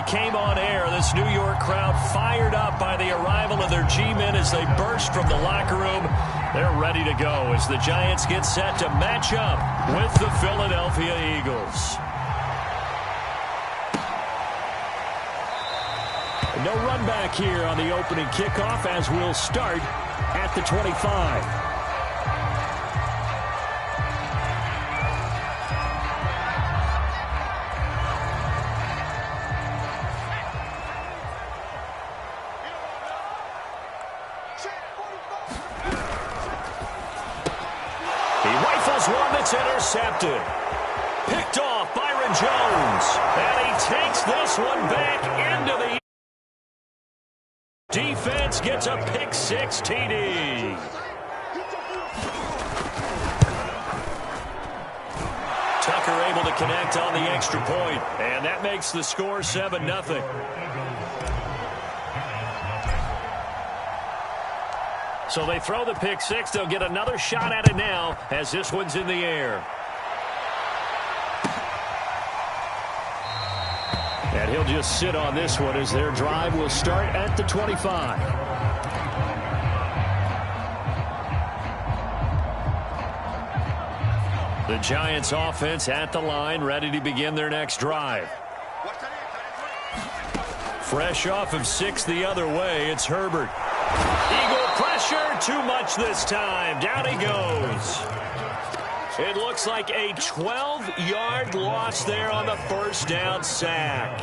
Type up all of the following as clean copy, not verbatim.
came on air. This New York crowd fired up by the arrival of their G-men as they burst from the locker room. They're ready to go as the Giants get set to match up with the Philadelphia Eagles. No run back here on the opening kickoff as we'll start at the 25. One that's intercepted. Picked off Byron Jones. And he takes this one back into the defense. Gets a pick six TD. Tucker able to connect on the extra point. And that makes the score 7-0. So they throw the pick six. They'll get another shot at it now as this one's in the air. And he'll just sit on this one as their drive will start at the 25. The Giants offense at the line, ready to begin their next drive. Fresh off of 6 the other way, it's Herbert. Eagle pressure, too much this time. Down he goes. It looks like a 12-yard loss there on the first down sack.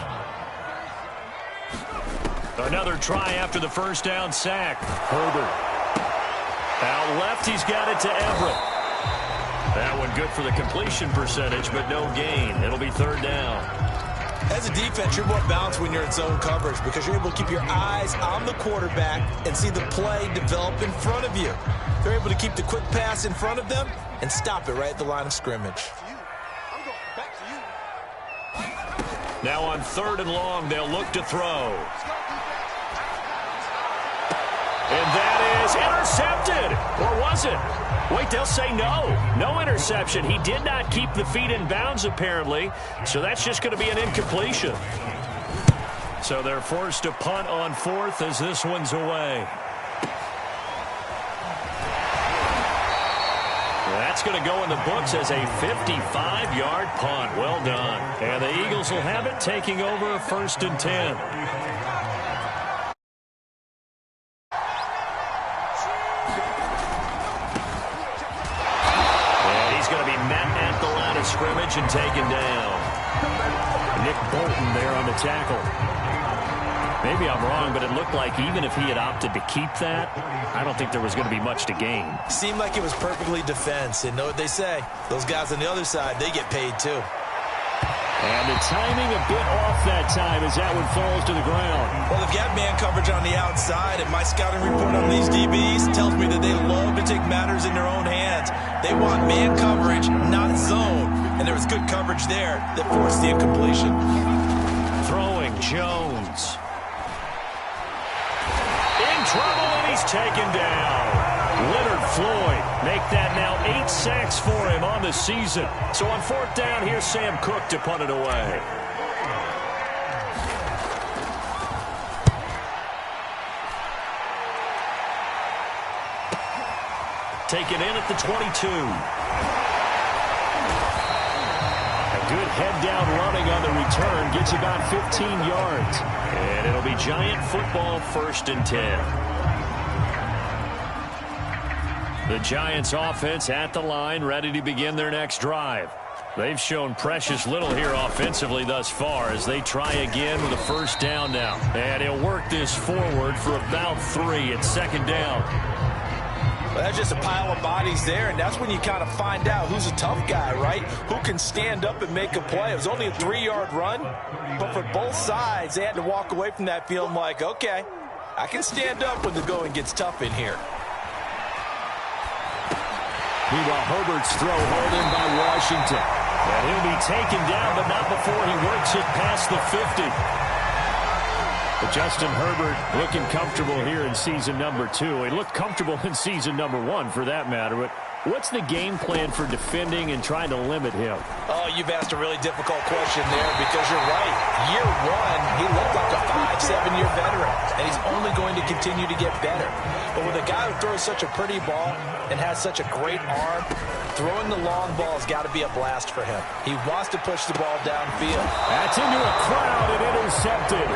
Another try after the first down sack. Herbert. Out left, he's got it to Everett. That one good for the completion percentage, but no gain. It'll be third down. As a defense, you're more balanced when you're in zone coverage because you're able to keep your eyes on the quarterback and see the play develop in front of you. They're able to keep the quick pass in front of them and stop it right at the line of scrimmage. Now on 3rd and long, they'll look to throw. And that is intercepted. Or was it? Wait, they'll say no. No interception. He did not keep the feet in bounds, apparently. So that's just going to be an incompletion. So they're forced to punt on 4th as this one's away. That's going to go in the books as a 55-yard punt. Well done. And the Eagles will have it, taking over 1st and 10. Scrimmage and taken down. Nick Bolton there on the tackle. Maybe I'm wrong, but it looked like even if he had opted to keep that, I don't think there was going to be much to gain. Seemed like it was perfectly defense. And know what they say, those guys on the other side, they get paid too. And the timing a bit off that time as that one falls to the ground. Well, they've got man coverage on the outside, and my scouting report on these DBs tells me that they love to take matters in their own hands. They want man coverage, not zone. And there was good coverage there that forced the incompletion. Throwing Jones. In trouble, and he's taken down. Leonard Floyd make that now 8 sacks for him on the season. So on 4th down, here's Sam Cook to punt it away. Taken in at the 22. A good head-down running on the return gets about 15 yards. And it'll be Giant football 1st and 10. The Giants offense at the line, ready to begin their next drive. They've shown precious little here offensively thus far as they try again with a first down now. And he'll work this forward for about 3 at 2nd down. Well, that's just a pile of bodies there, and that's when you kind of find out who's a tough guy, right? Who can stand up and make a play. It was only a 3-yard run, but for both sides, they had to walk away from that feeling like, okay, I can stand up when the going gets tough in here. Meanwhile, Herbert's throw hauled in by Washington. And he'll be taken down, but not before he works it past the 50. But Justin Herbert looking comfortable here in season number 2. He looked comfortable in season number 1 for that matter. But What's the game plan for defending and trying to limit him? Oh, you've asked a really difficult question there because you're right. Year one, he looked like a 5-7-year veteran, and he's only going to continue to get better. But with a guy who throws such a pretty ball and has such a great arm, throwing the long ball has got to be a blast for him. He wants to push the ball downfield. That's into a crowd and intercepted.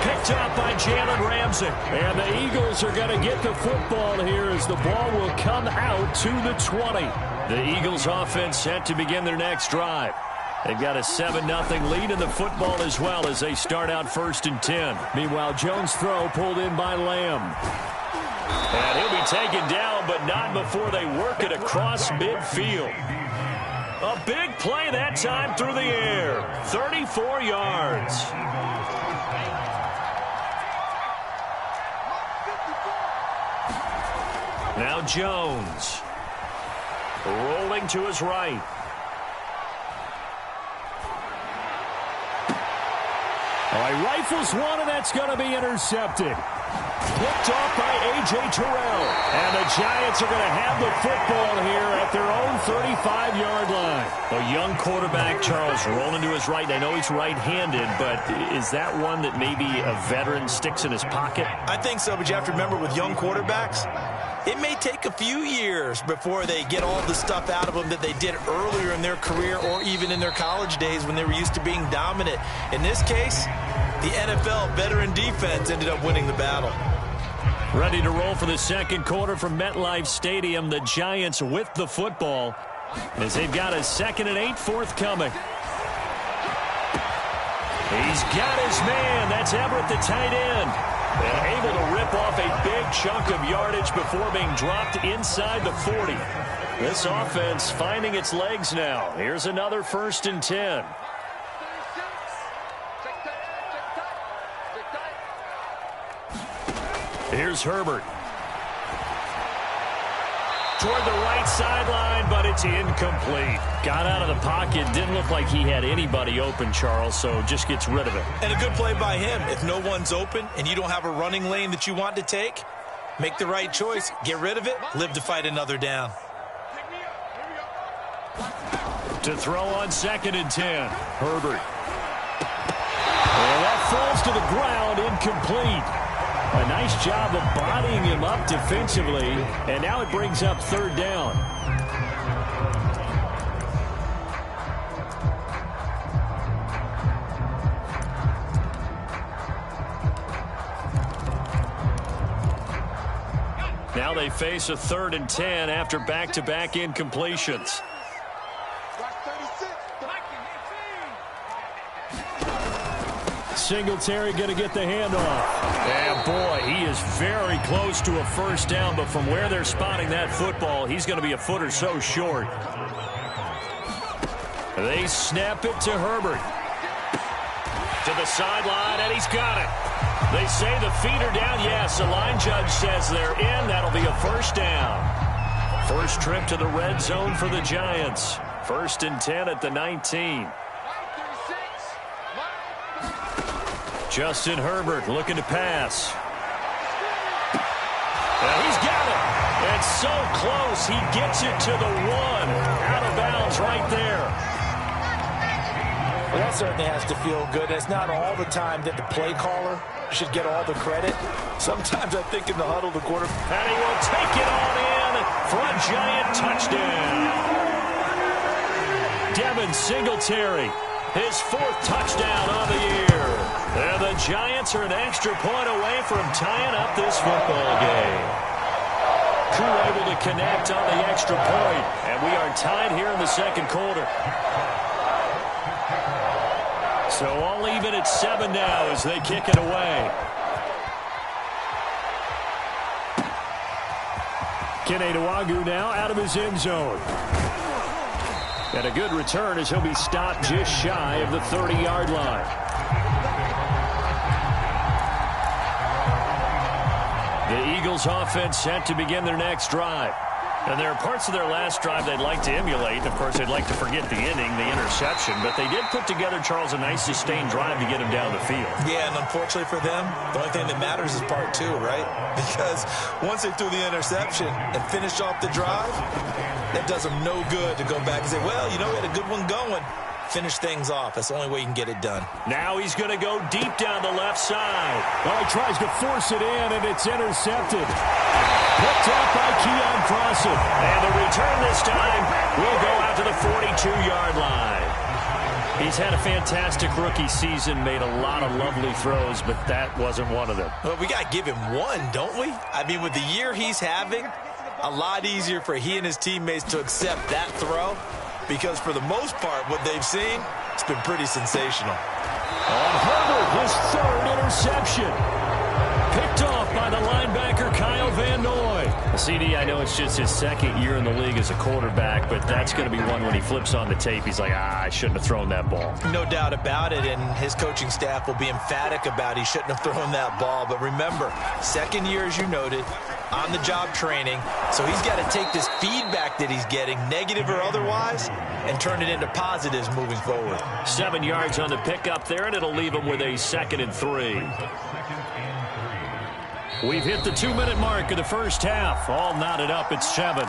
Picked up by Jalen Ramsey. And the Eagles are going to get the football here as the ball will come out to the 20. The Eagles offense set to begin their next drive. They've got a 7-0 lead in the football as well as they start out 1st and 10. Meanwhile, Jones' throw pulled in by Lamb. And he'll be taken down, but not before they work it across midfield. A big play that time through the air. 34 yards. Now Jones. Rolling to his right. All right, rifles one, and that's going to be intercepted. Picked off by A.J. Terrell. And the Giants are going to have the football here at their own 35-yard line. A young quarterback, Charles, rolling to his right. I know he's right-handed, but is that one that maybe a veteran sticks in his pocket? I think so, but you have to remember with young quarterbacks, it may take a few years before they get all the stuff out of them that they did earlier in their career or even in their college days when they were used to being dominant. In this case, the NFL veteran defense ended up winning the battle. Ready to roll for the second quarter from MetLife Stadium. The Giants with the football as they've got a 2nd and 8 forthcoming. He's got his man. That's Everett, the tight end. And able to rip off a big chunk of yardage before being dropped inside the 40. This offense finding its legs now. Here's another 1st and 10. Here's Herbert. Toward the right sideline, but it's incomplete. Got out of the pocket. Didn't look like he had anybody open, Charles, so just gets rid of it. And a good play by him. If no one's open and you don't have a running lane that you want to take, make the right choice. Get rid of it. Live to fight another down. To throw on 2nd and 10. Herbert. And that falls to the ground, incomplete. A nice job of bodying him up defensively, and now it brings up 3rd down. Now they face a 3rd and 10 after back-to-back incompletions. Singletary going to get the handoff. And boy, he is very close to a 1st down, but from where they're spotting that football, he's going to be a foot or so short. They snap it to Herbert. To the sideline, and he's got it. They say the feet are down. Yes, the line judge says they're in. That'll be a 1st down. First trip to the red zone for the Giants. 1st and 10 at the 19. Justin Herbert looking to pass. And he's got it. It's so close. He gets it to the 1. Out of bounds right there. Well, that certainly has to feel good. It's not all the time that the play caller should get all the credit. Sometimes I think in the huddle, the quarterback. And he will take it on in for a Giant touchdown. Devin Singletary, his 4th touchdown on the year. And the Giants are an extra point away from tying up this football game. Crew able to connect on the extra point, and we are tied here in the second quarter. So all even at 7 now as they kick it away. Kene Nwangwu now out of his end zone. And a good return as he'll be stopped just shy of the 30-yard line. The Eagles offense set to begin their next drive. And there are parts of their last drive they'd like to emulate. Of course, they'd like to forget the inning, the interception. But they did put together, Charles, a nice sustained drive to get him down the field. Yeah, and unfortunately for them, the only thing that matters is part two, right? Because once they threw the interception and finished off the drive, that does them no good to go back and say, well, you know, we had a good one going. Finish things off. That's the only way you can get it done. Now he's going to go deep down the left side. Well, he tries to force it in, and it's intercepted. Picked up by Keon Crossen. And the return this time will go out to the 42-yard line. He's had a fantastic rookie season, made a lot of lovely throws, but that wasn't one of them. Well, we got to give him one, don't we? I mean, with the year he's having, a lot easier for he and his teammates to accept that throw. Because for the most part, what they've seen, it's been pretty sensational. And Herbert, his third interception. Picked off by the linebacker, Kyle Van Noy. CD, I know it's just his second year in the league as a quarterback, but that's going to be one when he flips on the tape. He's like, I shouldn't have thrown that ball. No doubt about it, and his coaching staff will be emphatic about he shouldn't have thrown that ball. But remember, second year, as you noted, on-the-job training, so he's got to take this feedback that he's getting, negative or otherwise, and turn it into positives moving forward. 7 yards on the pickup there, and it'll leave him with a 2nd and 3. We've hit the 2-minute mark of the first half. All knotted up at 7.